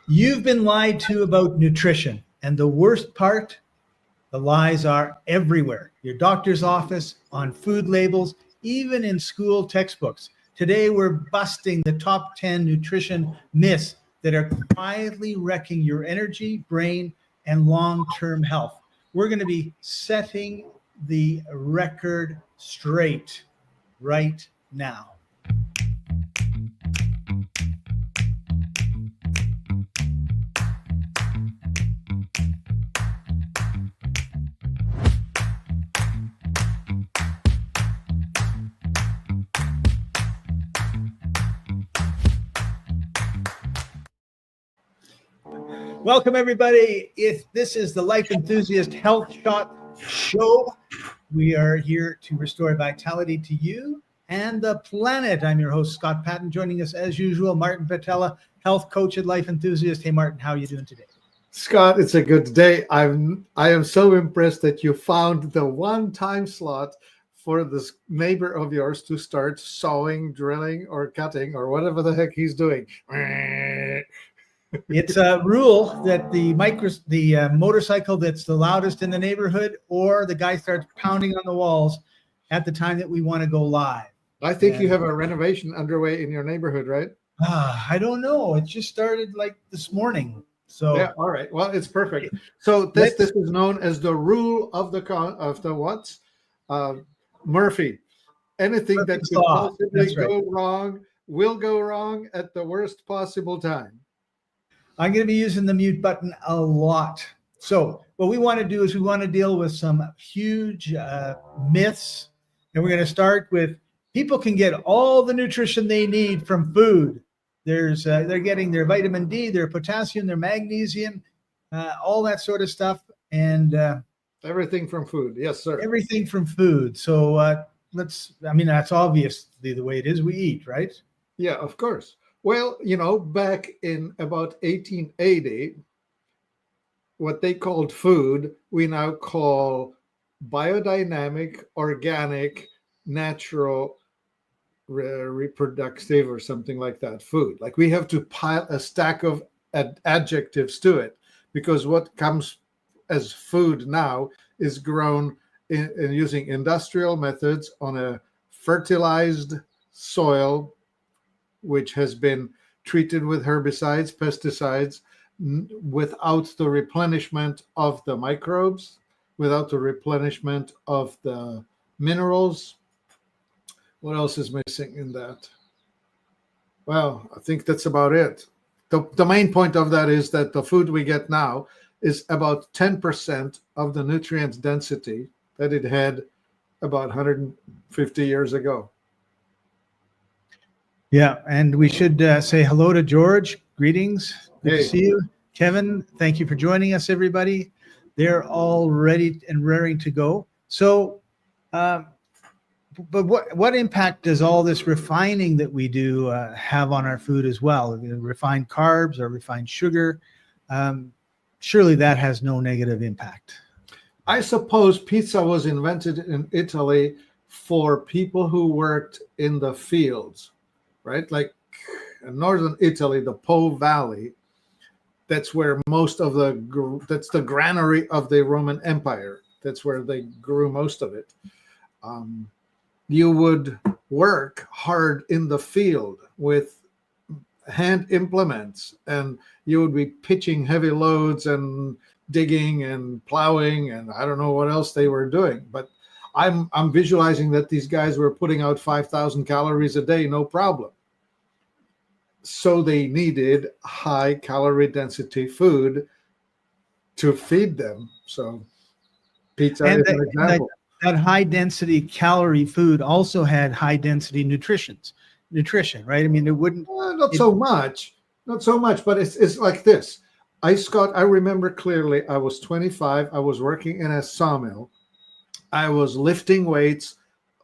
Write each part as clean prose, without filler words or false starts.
You've been lied to about nutrition. And the worst part, the lies are everywhere. Your doctor's office, on food labels, even in school textbooks. Today, we're busting the top 10 nutrition myths that are quietly wrecking your energy, brain, and long-term health. We're going to be setting the record straight right now. Welcome, everybody. If this is the Life Enthusiast Health Shot Show, we are here to restore vitality to you and the planet. I'm your host, Scott Patton. Joining us, as usual, Martin Patella, health coach at Life Enthusiast. Hey, Martin, how are you doing today? Scott, it's a good day. I am so impressed that you found the one time slot for this neighbor of yours to start sawing, drilling, or cutting, or whatever the heck he's doing. It's a rule that the motorcycle that's the loudest in the neighborhood, or the guy starts pounding on the walls at the time that we want to go live. I think you have a renovation underway in your neighborhood, right? I don't know. It just started like this morning. So yeah, all right. Well, it's perfect. So this is known as the rule of the what? Murphy. Anything that could possibly go wrong will go wrong at the worst possible time. I'm going to be using the mute button a lot. So what we want to do is we want to deal with some huge myths. And we're going to start with people can get all the nutrition they need from food. They're getting their vitamin D, their potassium, their magnesium, all that sort of stuff. And everything from food. Yes, sir. Everything from food. So that's obviously the way it is. We eat, right? Yeah, of course. Well, back in about 1880, what they called food, we now call biodynamic, organic, natural, reproductive, or something like that food. Like we have to pile a stack of adjectives to it, because what comes as food now is grown in using industrial methods on a fertilized soil, which has been treated with herbicides, pesticides, without the replenishment of the microbes, without the replenishment of the minerals. What else is missing in that? Well, I think that's about it. The main point of that is that the food we get now is about 10% of the nutrient density that it had about 150 years ago. Yeah, and we should say hello to George. Greetings. Good to see you. Kevin, thank you for joining us, everybody. They're all ready and raring to go. So, but what impact does all this refining that we do have on our food as well? Refined carbs or refined sugar? Surely that has no negative impact. I suppose pizza was invented in Italy for people who worked in the fields. Right? Like in northern Italy, the Po Valley, that's where that's the granary of the Roman Empire. That's where they grew most of it. You would work hard in the field with hand implements, and you would be pitching heavy loads and digging and plowing, and I don't know what else they were doing. But I'm visualizing that these guys were putting out 5,000 calories a day, no problem. So they needed high calorie density food to feed them. So pizza is an example. That high density calorie food also had high density nutrition, right? I mean, it wouldn't. Not so much, but it's like this. I remember clearly, I was 25. I was working in a sawmill. I was lifting weights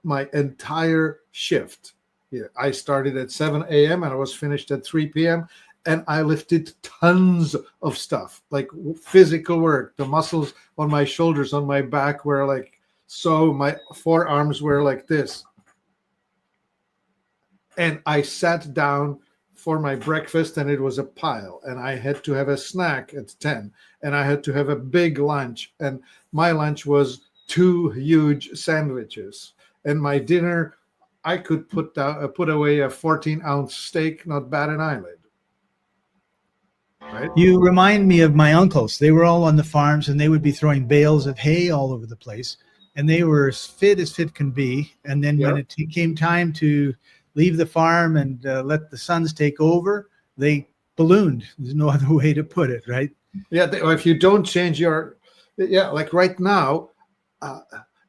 my entire shift. Yeah, I started at 7 a.m. and I was finished at 3 p.m. And I lifted tons of stuff, like physical work. The muscles on my shoulders, on my back were like so. My forearms were like this. And I sat down for my breakfast, and it was a pile, and I had to have a snack at 10, and I had to have a big lunch, and my lunch was 2 huge sandwiches, and my dinner, I could put away a 14-ounce steak, not bat an eyelid. Right? You remind me of my uncles. They were all on the farms, and they would be throwing bales of hay all over the place, and they were as fit can be. And then when it came time to leave the farm and let the sons take over, they ballooned. There's no other way to put it, right? Yeah, if you don't change like right now,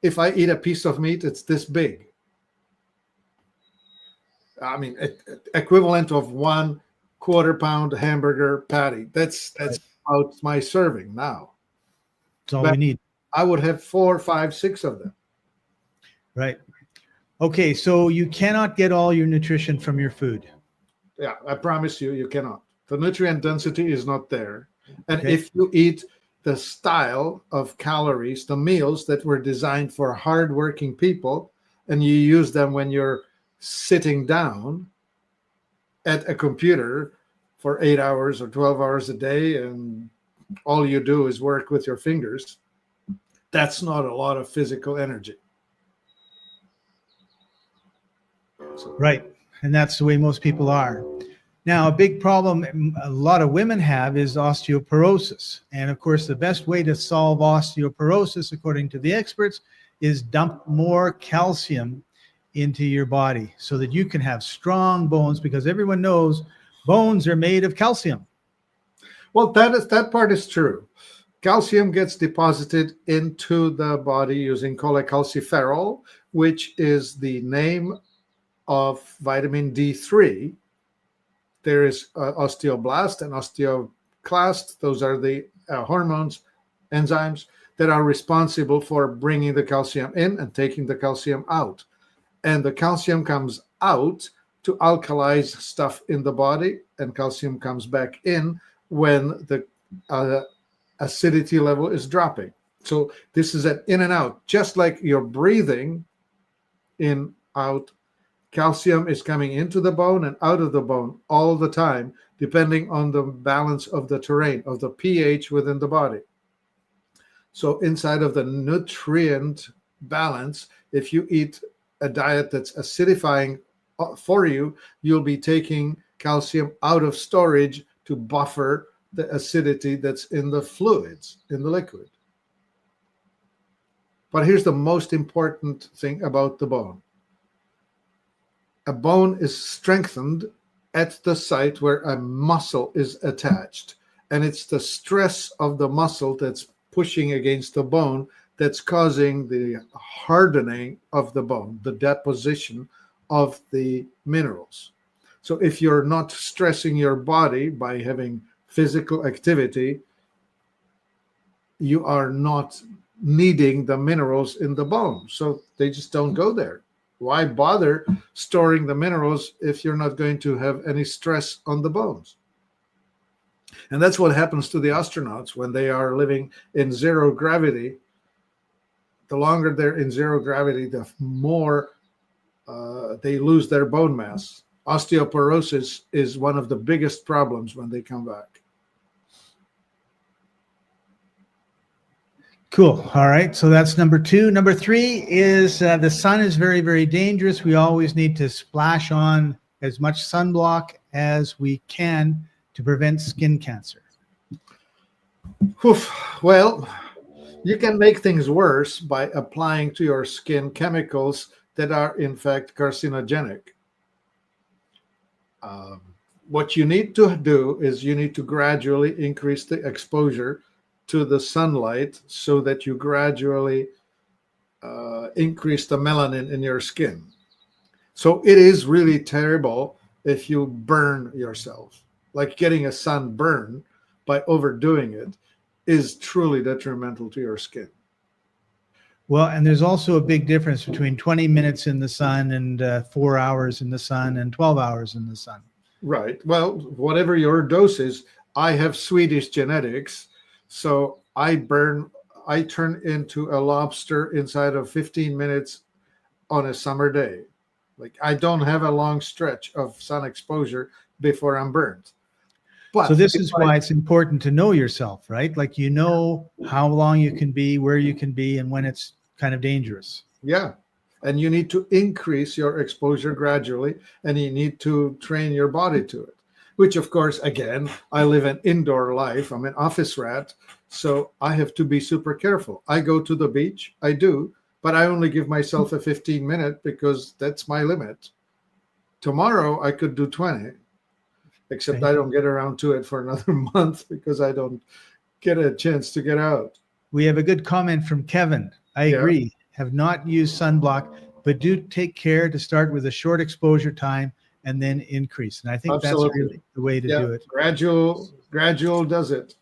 if I eat a piece of meat, it's this big. I mean, equivalent of 1/4 pound hamburger patty. That's about my serving now. That's all we need. I would have 4, 5, 6 of them. Right. Okay, so you cannot get all your nutrition from your food. Yeah, I promise you cannot. The nutrient density is not there. And if you eat the style of calories, the meals that were designed for hardworking people, and you use them when you're sitting down at a computer for 8 hours or 12 hours a day, and all you do is work with your fingers, that's not a lot of physical energy. Right. And that's the way most people are. Now, a big problem a lot of women have is osteoporosis. And of course, the best way to solve osteoporosis, according to the experts, is dump more calcium into your body so that you can have strong bones, because everyone knows bones are made of calcium. Well, that part is true. Calcium gets deposited into the body using cholecalciferol, which is the name of vitamin D3. There is osteoblast and osteoclast. Those are the hormones, enzymes that are responsible for bringing the calcium in and taking the calcium out. And the calcium comes out to alkalize stuff in the body, and calcium comes back in when the acidity level is dropping. So this is an in and out, just like you're breathing in, out. Calcium is coming into the bone and out of the bone all the time, depending on the balance of the terrain, of the pH within the body. So inside of the nutrient balance, if you eat a diet that's acidifying for you, you'll be taking calcium out of storage to buffer the acidity that's in the fluids, in the liquid. But here's the most important thing about the bone. A bone is strengthened at the site where a muscle is attached. And it's the stress of the muscle that's pushing against the bone that's causing the hardening of the bone, the deposition of the minerals. So if you're not stressing your body by having physical activity, you are not needing the minerals in the bone. So they just don't go there. Why bother storing the minerals if you're not going to have any stress on the bones? And that's what happens to the astronauts when they are living in zero gravity. The longer they're in zero gravity, the more they lose their bone mass. Osteoporosis is one of the biggest problems when they come back. Cool. All right. So that's number 2. Number 3 is the sun is very, very dangerous. We always need to splash on as much sunblock as we can to prevent skin cancer. Oof. Well, you can make things worse by applying to your skin chemicals that are in fact carcinogenic. What you need to do is you need to gradually increase the exposure to the sunlight so that you gradually increase the melanin in your skin. So it is really terrible if you burn yourself. Like getting a sunburn by overdoing it is truly detrimental to your skin. Well, and there's also a big difference between 20 minutes in the sun and 4 hours in the sun and 12 hours in the sun. Right. Well, whatever your dose is, I have Swedish genetics. So I turn into a lobster inside of 15 minutes on a summer day. Like I don't have a long stretch of sun exposure before I'm burned. But so this is why it's important to know yourself, right? Like, you know how long you can be, where you can be, and when it's kind of dangerous. Yeah. And you need to increase your exposure gradually, and you need to train your body to it, which, of course, again, I live an indoor life. I'm an office rat. So I have to be super careful. I go to the beach. I do, but I only give myself a 15-minute because that's my limit. Tomorrow I could do 20, except Okay. I don't get around to it for another month because I don't get a chance to get out. We have a good comment from Kevin. I Yeah. agree. Have not used sunblock, but do take care to start with a short exposure time and then increase. And I think Absolutely. that's really the way to Yeah. do it. Gradual does it.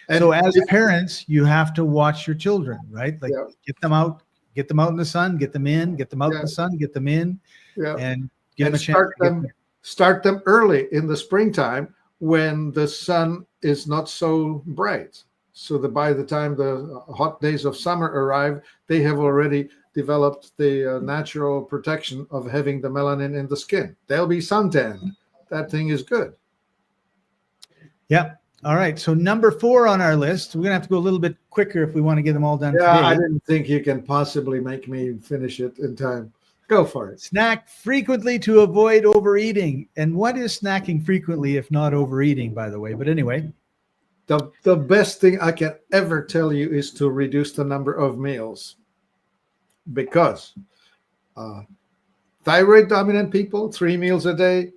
And so as parents, you have to watch your children, right? Like, Yeah. get them out in the sun, get them in, get them out in Yeah. the sun, get them in, Yeah. and give them and a chance to get there. start them early in the springtime when the sun is not so bright, so that by the time the hot days of summer arrive, they have already developed the natural protection of having the melanin in the skin. They'll be suntanned. That thing is good. Yeah. All right. So number 4 on our list, we're gonna have to go a little bit quicker if we want to get them all done Yeah, today. I didn't think you can possibly make me finish it in time. Go for it. Snack frequently to avoid overeating. And what is snacking frequently if not overeating, by the way? But anyway. The best thing I can ever tell you is to reduce the number of meals, because thyroid dominant people, 3 meals a day,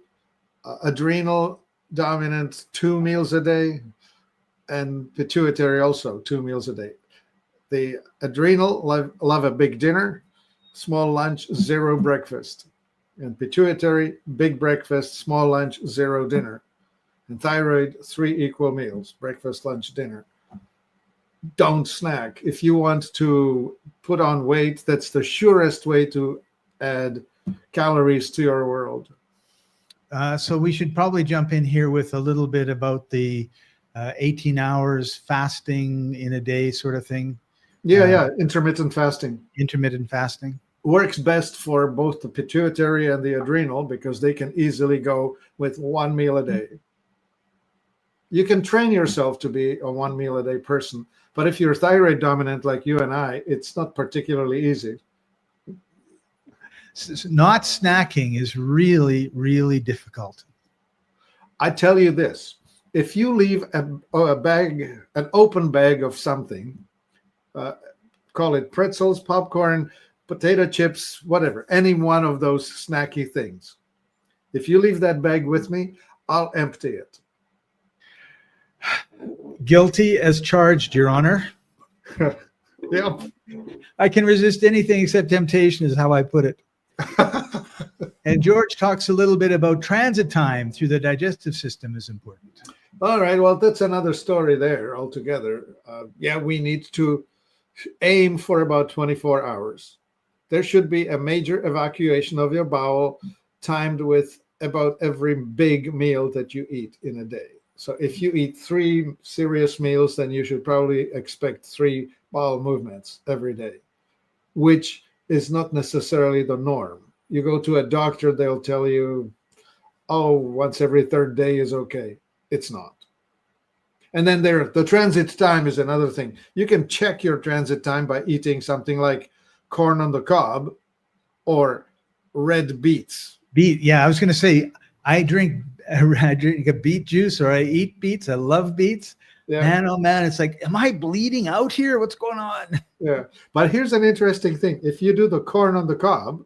adrenal dominant, 2 meals a day, and pituitary also 2 meals a day. The adrenal love a big dinner, small lunch, 0 breakfast. And pituitary, big breakfast, small lunch, 0 dinner. And thyroid, 3 equal meals, breakfast, lunch, dinner. Don't snack. If you want to put on weight, that's the surest way to add calories to your world. So we should probably jump in here with a little bit about the 18 hours fasting in a day sort of thing. Yeah. Intermittent fasting. Intermittent fasting. Works best for both the pituitary and the adrenal because they can easily go with 1 meal a day. You can train yourself to be a 1 meal a day person, but if you're thyroid dominant like you and I, it's not particularly easy. Not snacking is really, really difficult. I tell you this, if you leave a bag, an open bag of something, call it pretzels, popcorn, potato chips, whatever, any one of those snacky things. If you leave that bag with me, I'll empty it. Guilty as charged, Your Honor. Yep. I can resist anything except temptation is how I put it. And George talks a little bit about transit time through the digestive system is important. All right. Well, that's another story there altogether. We need to aim for about 24 hours. There should be a major evacuation of your bowel timed with about every big meal that you eat in a day. So if you eat 3 serious meals, then you should probably expect 3 bowel movements every day, which is not necessarily the norm. You go to a doctor, they'll tell you, oh, once every 3rd day is okay. It's not. And then the transit time is another thing. You can check your transit time by eating something like corn on the cob or red beets. I was going to say, I drink a beet juice or I eat beets. I love beets. Yeah. Man, oh man, it's like, am I bleeding out here? What's going on? Yeah. But here's an interesting thing. If you do the corn on the cob,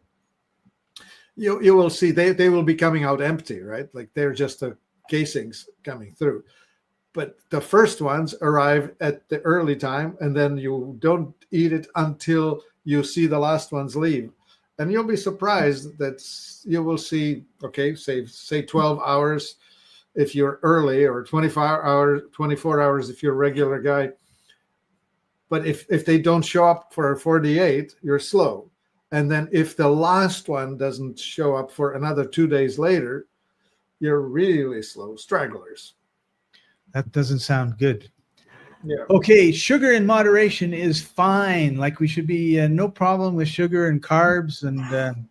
you will see they will be coming out empty, right? Like they're just the casings coming through. But the first ones arrive at the early time, and then you don't eat it until you see the last ones leave. And you'll be surprised that you will see, okay, say 12 hours if you're early, or 24 hours if you're a regular guy. But if they don't show up for 48, you're slow. And then if the last one doesn't show up for another 2 days later, you're really slow, stragglers. That doesn't sound good. Yeah. Okay, sugar in moderation is fine. Like we should be no problem with sugar and carbs and.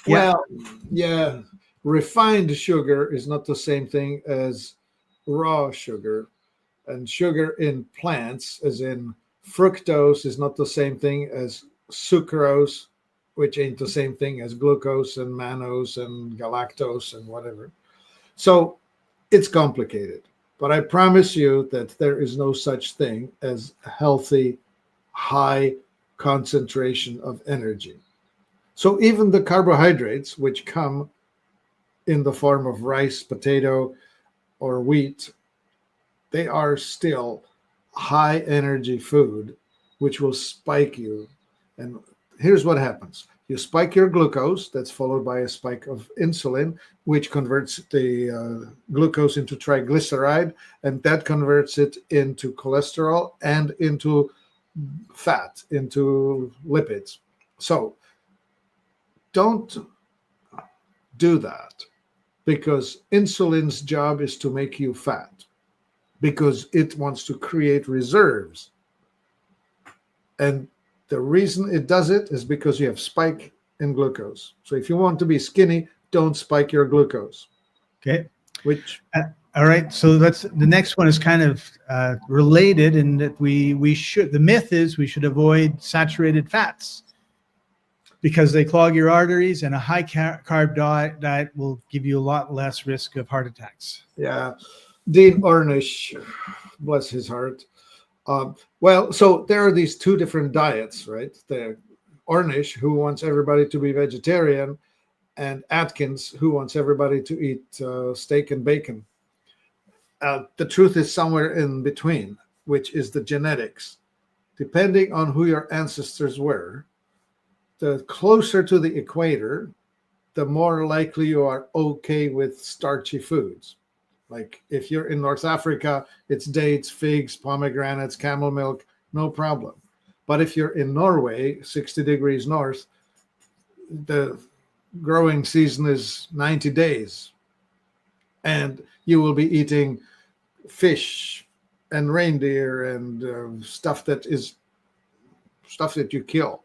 Well, yeah. Refined sugar is not the same thing as raw sugar. And sugar in plants, as in fructose, is not the same thing as sucrose, which ain't the same thing as glucose and mannose and galactose and whatever. So it's complicated. But I promise you that there is no such thing as a healthy, high concentration of energy. So even the carbohydrates, which come in the form of rice, potato, or wheat, they are still high energy food, which will spike you. And here's what happens. You spike your glucose, that's followed by a spike of insulin, which converts the glucose into triglyceride, and that converts it into cholesterol and into fat, into lipids. So don't do that, because insulin's job is to make you fat, because it wants to create reserves. And the reason it does it is because you have spike in glucose. So if you want to be skinny, don't spike your glucose. Okay. Which all right. So that's the next one is kind of related in that we should, the myth is we should avoid saturated fats because they clog your arteries, and a high carb diet will give you a lot less risk of heart attacks. Yeah. Dean Ornish, bless his heart. Well, so there are these two different diets, right? The Ornish, who wants everybody to be vegetarian, and Atkins, who wants everybody to eat steak and bacon. The truth is somewhere in between, which is the genetics. Depending on who your ancestors were, the closer to the equator, the more likely you are okay with starchy foods. Like if you're in North Africa, it's dates, figs, pomegranates, camel milk, no problem. But if you're in Norway, 60 degrees north, the growing season is 90 days. And you will be eating fish and reindeer and stuff that you kill.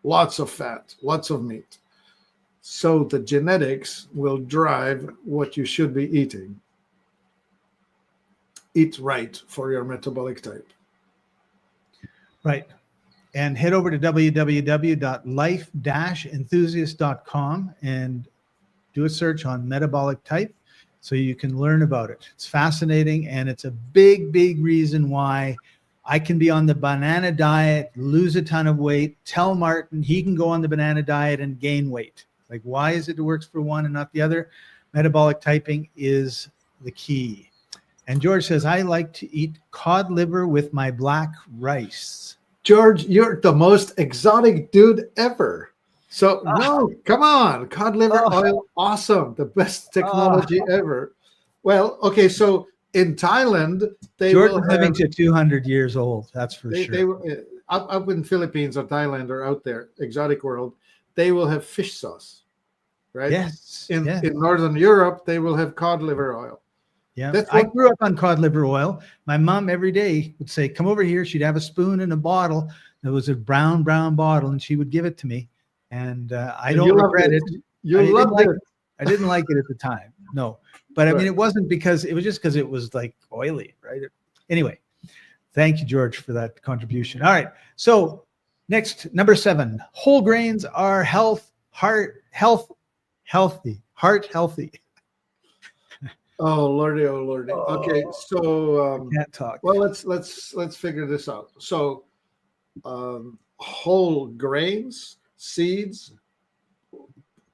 Lots of fat, lots of meat. So the genetics will drive what you should be eating. Eat right for your metabolic type. Right. And head over to www.life-enthusiast.com and do a search on metabolic type so you can learn about it. It's fascinating, and it's a big, big reason why I can be on the banana diet, lose a ton of weight. Tell Martin he can go on the banana diet and gain weight. Like, why is it works for one and not the other? Metabolic typing is the key. And George says, I like to eat cod liver with my black rice. George, you're the most exotic dude ever. So no, come on. Cod liver oil, awesome. The best technology ever. Well, okay, so in Thailand, George is living to 200 years old. That's for sure. Up in Philippines or Thailand or out there, exotic world, they will have fish sauce, right? Yes. In Northern Europe, they will have cod liver oil. Yeah, I grew up on cod liver oil. My mom every day would say, come over here. She'd have a spoon and a bottle. There was a brown bottle, and she would give it to me. And I don't regret it. You loved it. I didn't like it at the time. No. But I mean, it wasn't because it was just because it was like oily, right? Anyway, thank you, George, for that contribution. All right. So next, number 7, whole grains are heart healthy. Oh lordy, oh lordy. Okay, so I can't talk. Well, let's figure this out. So whole grains, seeds,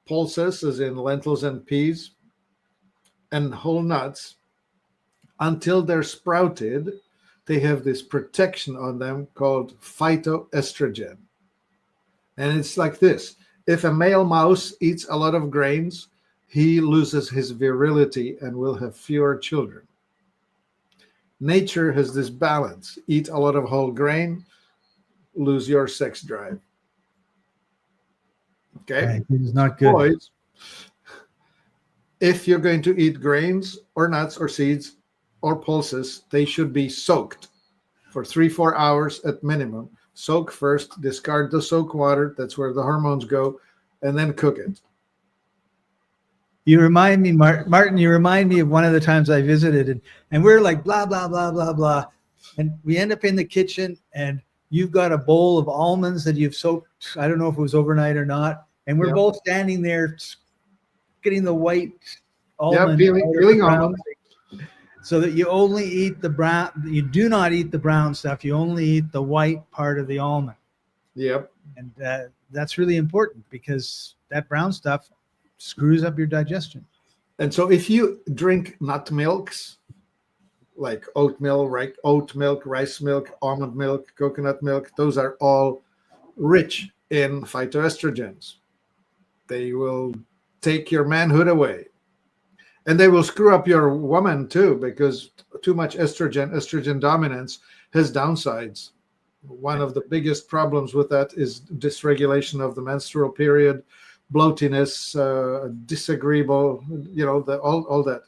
pulses, as in lentils and peas, and whole nuts, until they're sprouted, they have this protection on them called phytoestrogen. And it's like this. If a male mouse eats a lot of grains, he loses his virility and will have fewer children. Nature has this balance. Eat a lot of whole grain, lose your sex drive. Okay? It is not good. Boys, if you're going to eat grains or nuts or seeds or pulses, they should be soaked for 3-4 hours at minimum. Soak first, discard the soak water. That's where the hormones go, and then cook it. You remind me, Martin, you remind me of one of the times I visited, and we're like, blah, blah, blah, blah, blah. And we end up in the kitchen, and you've got a bowl of almonds that you've soaked. I don't know if it was overnight or not. And we're both standing there getting the white almond peeling almonds. So that you only eat the brown, you do not eat the brown stuff. You only eat the white part of the almond. Yep. And that's really important because that brown stuff screws up your digestion. And so if you drink nut milks, like oat milk, rice milk, almond milk, coconut milk, those are all rich in phytoestrogens. They will take your manhood away. And they will screw up your woman too, because too much estrogen dominance has downsides. One of the biggest problems with that is dysregulation of the menstrual period, bloatiness, disagreeable, all that.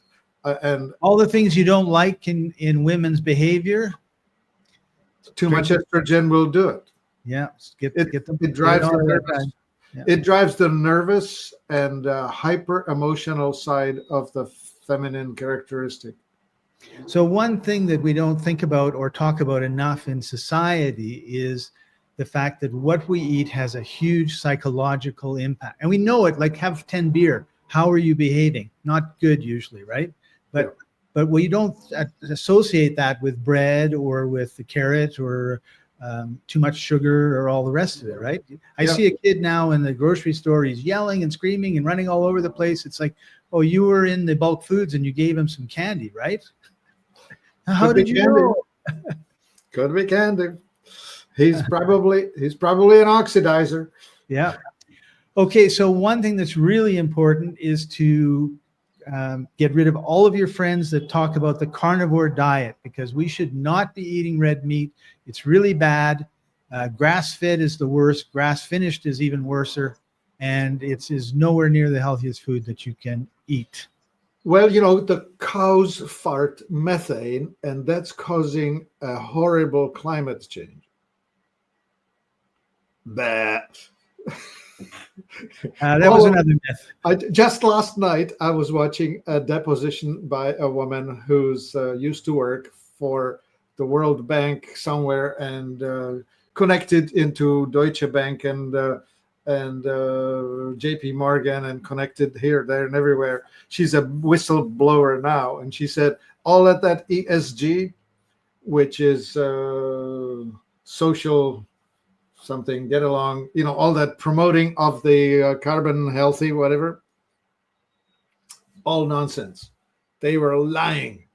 And all the things you don't like in women's behavior. Too much estrogen will do it. Yeah. It drives the nervous. Yeah. It drives the nervous and hyper emotional side of the feminine characteristic. So one thing that we don't think about or talk about enough in society is the fact that what we eat has a huge psychological impact. And we know it, like have 10 beer. How are you behaving? Not good usually, right? But we don't associate that with bread or with the carrot or too much sugar or all the rest of it, right? I see a kid now in the grocery store, he's yelling and screaming and running all over the place. It's like, oh, you were in the bulk foods and you gave him some candy, right? How did you know? Could be candy. He's probably an oxidizer. Yeah. Okay, so one thing that's really important is to get rid of all of your friends that talk about the carnivore diet, because we should not be eating red meat. It's really bad. Grass-fed is the worst. Grass-finished is even worser. And it is nowhere near the healthiest food that you can eat. Well, the cows fart methane, and that's causing a horrible climate change. Bah. That was another myth. Just last night, I was watching a deposition by a woman who's used to work for the World Bank somewhere and connected into Deutsche Bank and JP Morgan and connected here, there, and everywhere. She's a whistleblower now, and she said all at that ESG, which is social something, get along, all that promoting of the carbon healthy, whatever, all nonsense. They were lying.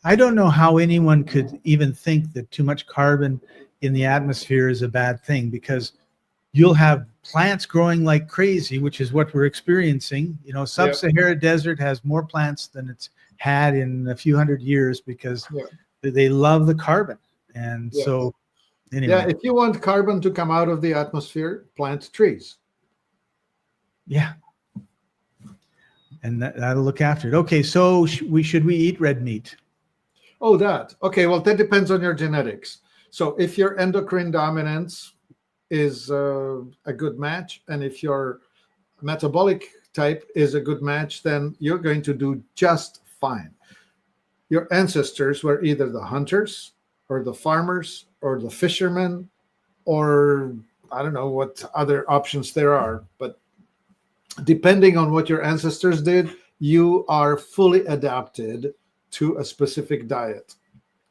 I don't know how anyone could even think that too much carbon in the atmosphere is a bad thing, because you'll have plants growing like crazy, which is what we're experiencing. Sub-Sahara Desert has more plants than it's had in a few hundred years because they love the carbon. And so anyway. Yeah, if you want carbon to come out of the atmosphere, plant trees. Yeah. And that'll look after it. Okay, so should we eat red meat? Oh, that. Okay, well, that depends on your genetics. So if your endocrine dominance is a good match, and if your metabolic type is a good match, then you're going to do just fine. Your ancestors were either the hunters or the farmers or the fishermen, or I don't know what other options there are, but depending on what your ancestors did, you are fully adapted to a specific diet.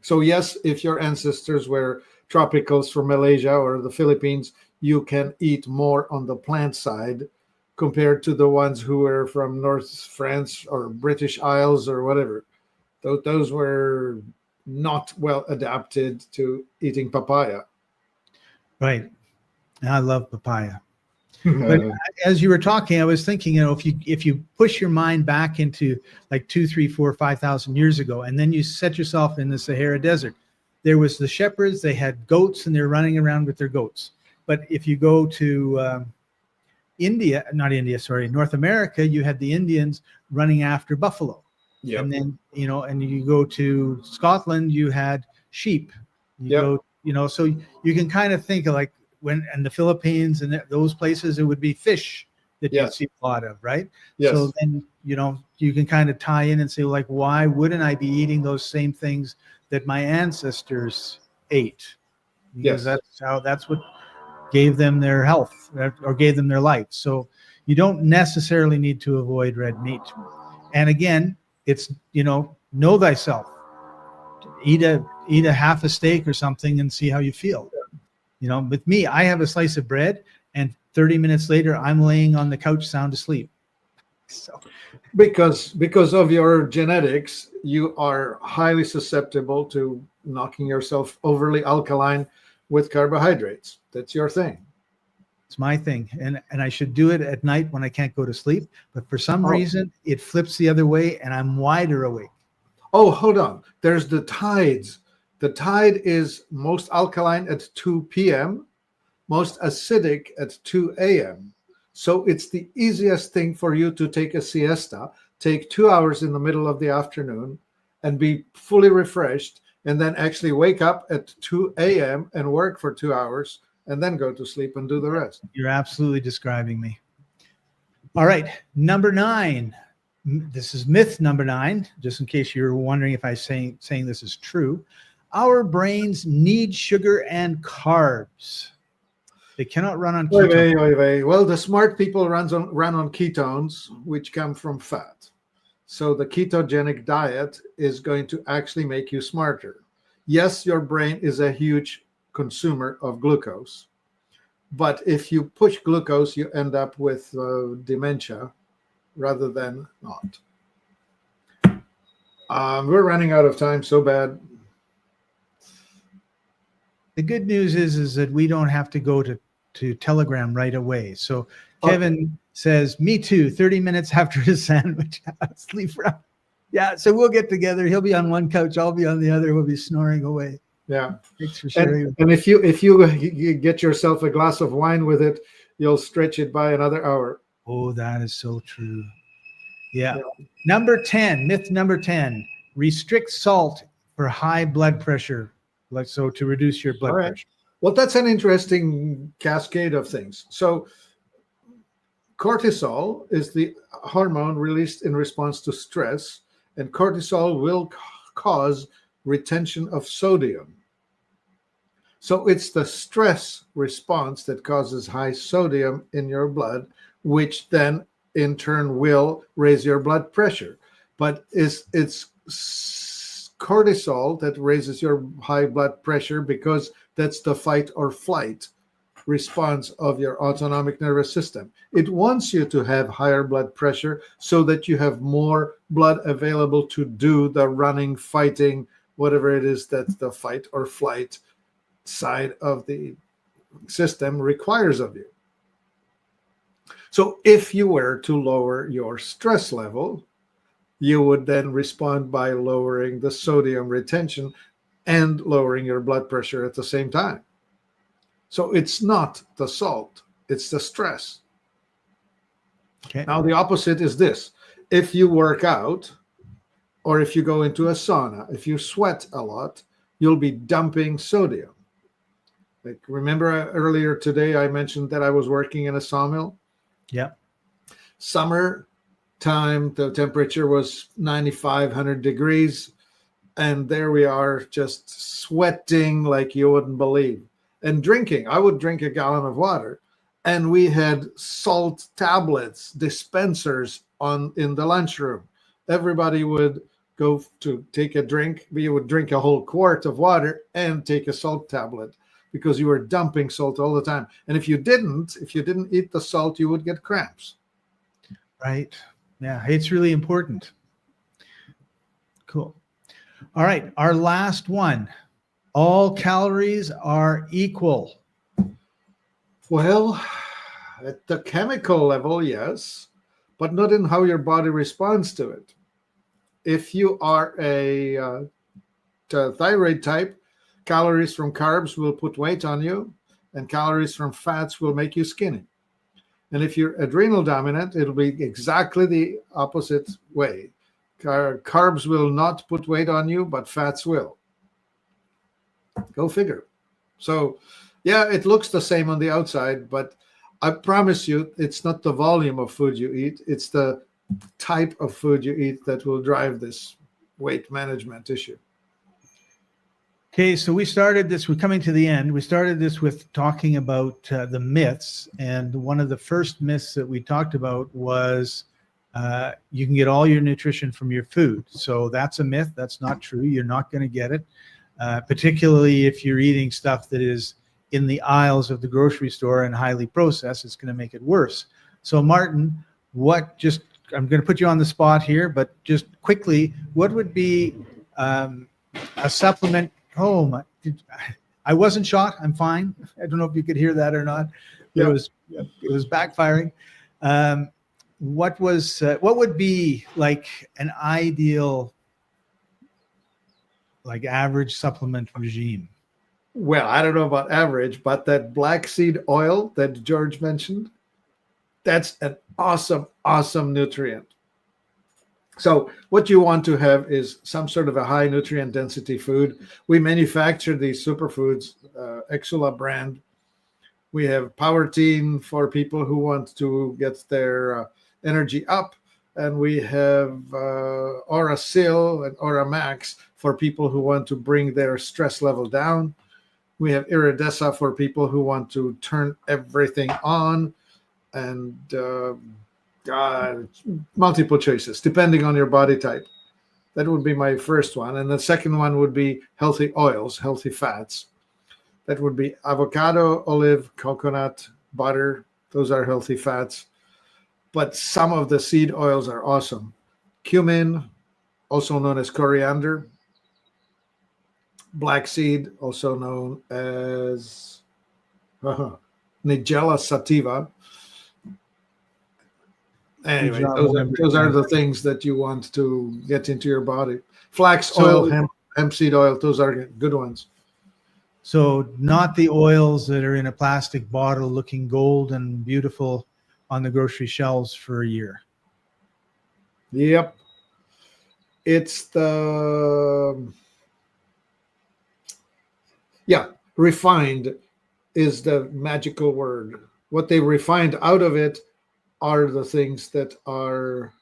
So yes, if your ancestors were tropicals from Malaysia or the Philippines, you can eat more on the plant side compared to the ones who were from North France or British Isles or whatever. Those were not well adapted to eating papaya. Right. I love papaya. But as you were talking, I was thinking, if you push your mind back into like 2, 3, 4, 5,000 years ago, and then you set yourself in the Sahara Desert, there was the shepherds, they had goats, and they're running around with their goats. But if you go to North America, you had the Indians running after buffalo. Yep. And then, and you go to Scotland, you had sheep. So you can kind of think of like and the Philippines and those places, it would be fish that you see a lot of, right? Yes. So then you can kind of tie in and say, like, why wouldn't I be eating those same things that my ancestors ate? Because Yes. that's what gave them their health or gave them their life. So you don't necessarily need to avoid red meat. And again, it's, know thyself. Eat a half a steak or something and see how you feel. With me, I have a slice of bread and 30 minutes later, I'm laying on the couch sound asleep. So Because of your genetics, you are highly susceptible to knocking yourself overly alkaline with carbohydrates. That's your thing. it's my thing. And I should do it at night when I can't go to sleep. But for some reason, it flips the other way and I'm wider awake. Oh, hold on. There's the tides. The tide is most alkaline at 2 p.m., most acidic at 2 a.m. So it's the easiest thing for you to take a siesta, take 2 hours in the middle of the afternoon and be fully refreshed, and then actually wake up at 2 a.m. and work for 2 hours and then go to sleep and do the rest. You're absolutely describing me. All right. Number 9. This is myth number 9, just in case you're wondering if I'm saying this is true. Our brains need sugar and carbs. They cannot run on ketones. Well, the smart people run on ketones, which come from fat. So the ketogenic diet is going to actually make you smarter. Yes, your brain is a huge consumer of glucose. But if you push glucose, you end up with dementia rather than not. We're running out of time so bad. The good news is that we don't have to go to Telegram right away. So Kevin says, me too, 30 minutes after his sandwich. Sleep around. Yeah, so we'll get together. He'll be on one couch. I'll be on the other. We'll be snoring away. Yeah. Thanks for sharing. And if you get yourself a glass of wine with it, you'll stretch it by another hour. Oh, that is so true. Yeah. Number 10, myth number 10, restrict salt for high blood pressure. So to reduce your blood pressure. Well, that's an interesting cascade of things. So cortisol is the hormone released in response to stress, and cortisol will cause retention of sodium. So it's the stress response that causes high sodium in your blood, which then in turn will raise your blood pressure. But it's cortisol that raises your high blood pressure because that's the fight or flight response of your autonomic nervous system. It wants you to have higher blood pressure so that you have more blood available to do the running, fighting, whatever it is that the fight or flight side of the system requires of you. So if you were to lower your stress level, you would then respond by lowering the sodium retention and lowering your blood pressure at the same time. So it's not the salt, it's the stress. Okay. Now, the opposite is this. If you work out, or if you go into a sauna, if you sweat a lot, you'll be dumping sodium. Like, remember earlier today, I mentioned that I was working in a sawmill? Yeah. Summer time, the temperature was 9,500 degrees. And there we are, just sweating like you wouldn't believe. And drinking. I would drink a gallon of water. And we had salt tablets, dispensers in the lunchroom. Everybody would go to take a drink. We would drink a whole quart of water and take a salt tablet because you were dumping salt all the time. And if you didn't eat the salt, you would get cramps. Right. Yeah, it's really important. Cool. All right, our last one. All calories are equal. Well, at the chemical level, yes, but not in how your body responds to it. If you are a thyroid type, calories from carbs will put weight on you, and calories from fats will make you skinny. And if you're adrenal dominant, it'll be exactly the opposite way. Carbs will not put weight on you, but fats will. Go figure. So, yeah, it looks the same on the outside, but I promise you, it's not the volume of food you eat. It's the type of food you eat that will drive this weight management issue. Okay, so we started this, we're coming to the end. We started this with talking about the myths. And one of the first myths that we talked about was you can get all your nutrition from your food. So that's a myth. That's not true. You're not going to get it, particularly if you're eating stuff that is in the aisles of the grocery store and highly processed. It's going to make it worse. So Martin, I'm going to put you on the spot here, but just quickly, what would be a supplement? I wasn't shot. I'm fine. I don't know if you could hear that or not. Yep. It was backfiring. What would be like an ideal, like average supplement regime? Well, I don't know about average, but that black seed oil that George mentioned, that's an awesome, awesome nutrient. So what you want to have is some sort of a high nutrient density food. We manufacture these superfoods, Exula brand. We have Powerteen for people who want to get their energy up. And we have Aurasil and Aura Max for people who want to bring their stress level down. We have Iridessa for people who want to turn everything on, and multiple choices depending on your body type. That would be my first one. And the second one would be healthy oils, healthy fats. That would be avocado, olive, coconut, butter. Those are healthy fats. But some of the seed oils are awesome. Cumin, also known as coriander. Black seed, also known as Nigella sativa. Anyway, those are the things that you want to get into your body. Flax oil, hemp seed oil, those are good ones. So not the oils that are in a plastic bottle looking gold and beautiful on the grocery shelves for a year. Yep. It's the... Yeah, refined is the magical word. What they refined out of it are the things that are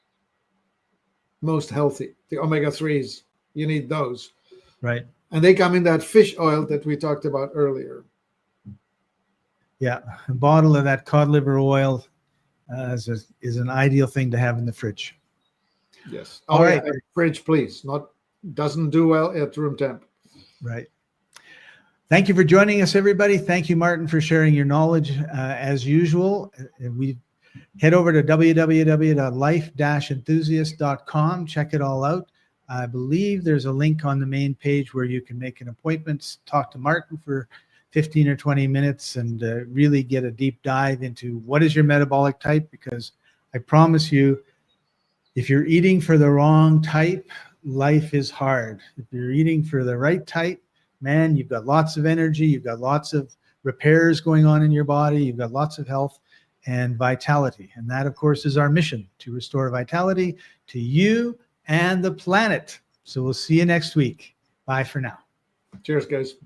most healthy. The omega-3s, you need those. Right. And they come in that fish oil that we talked about earlier. Yeah, a bottle of that cod liver oil is an ideal thing to have in the fridge. Yes. All right. Yeah, fridge, please. Doesn't do well at room temp. Right. Thank you for joining us, everybody. Thank you, Martin, for sharing your knowledge. As usual, we head over to www.life-enthusiast.com. Check it all out. I believe there's a link on the main page where you can make an appointment, talk to Martin for 15 or 20 minutes and really get a deep dive into what is your metabolic type, because I promise you, if you're eating for the wrong type, life is hard. If you're eating for the right type, man, you've got lots of energy, you've got lots of repairs going on in your body, you've got lots of health and vitality. And that, of course, is our mission, to restore vitality to you and the planet. So we'll see you next week. Bye for now. Cheers, guys.